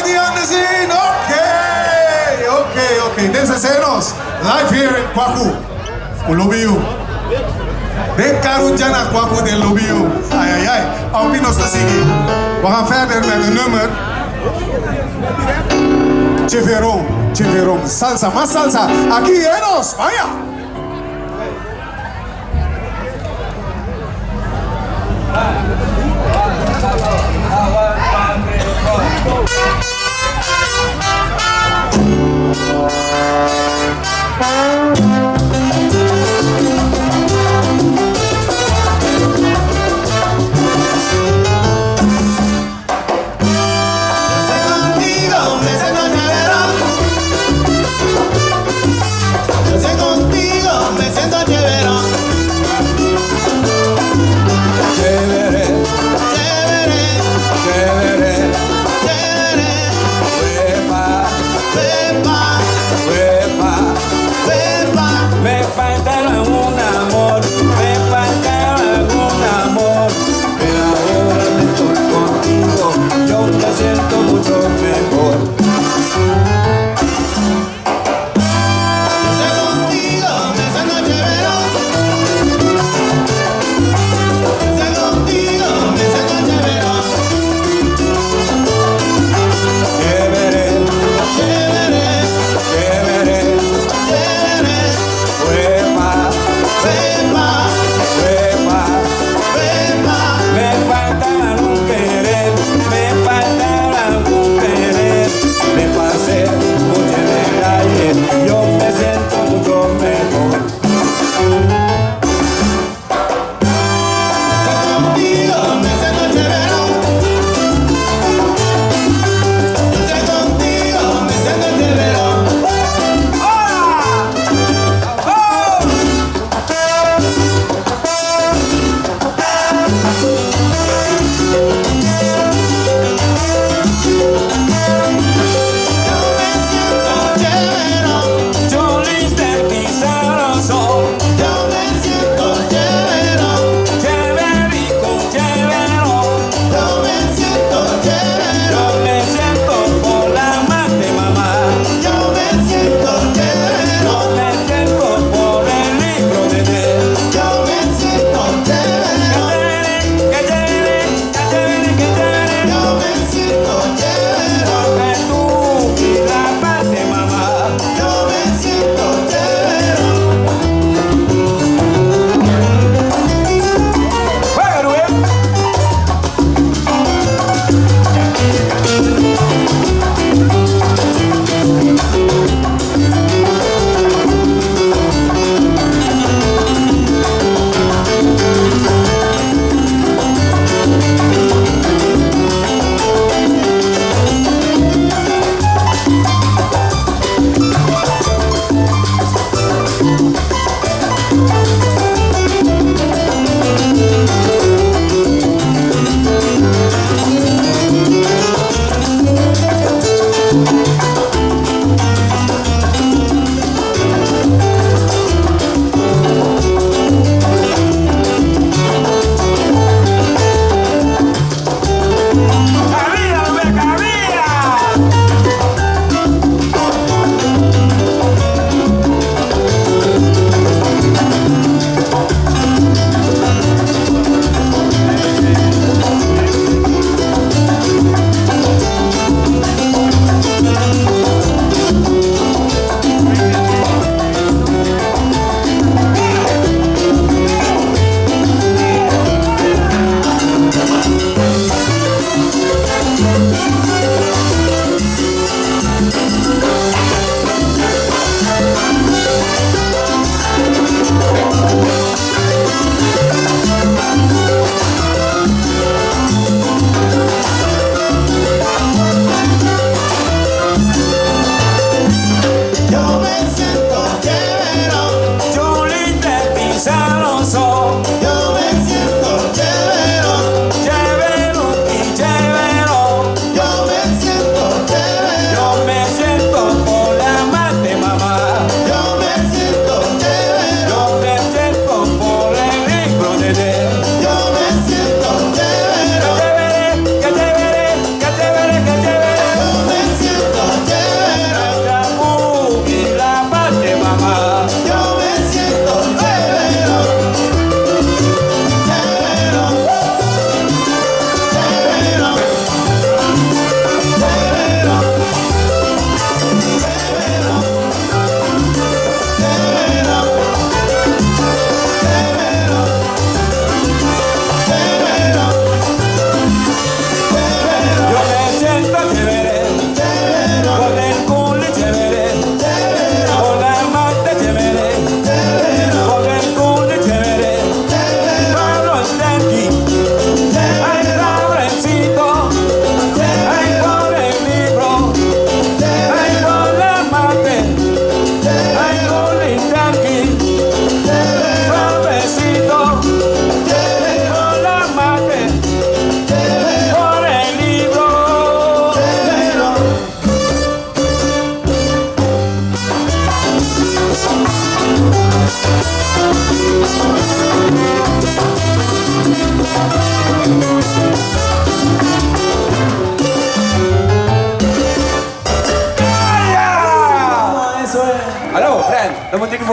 Everybody on the scene. Okay. This is Enos live here in Kwaku. We love you. De Karunjana Kwaku de love you. Ai. Alpinos te zingen. We gaan verder met een nummer. Chiverom. Salsa, más salsa. Aquí Enos. Vaya. Yo sé contigo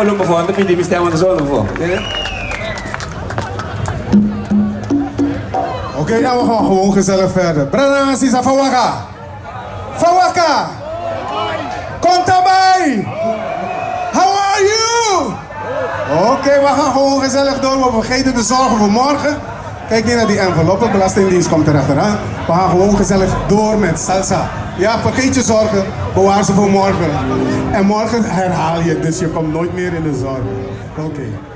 volume voor, dan die bestemmen de zon voor. Oké, nou we gaan gewoon gezellig verder. Brana Sisa Fawaka. Fawaka. Kom daarbij. How are you? Oké, we gaan gewoon gezellig door. We vergeten de zorgen voor morgen. Kijk niet naar die enveloppen. Belastingdienst komt erachteraan. We gaan gewoon gezellig door met salsa. Ja, vergeet je zorgen. Bewaar ze voor morgen. En morgen herhaal je. Dus je komt nooit meer in de zorgen. Oké.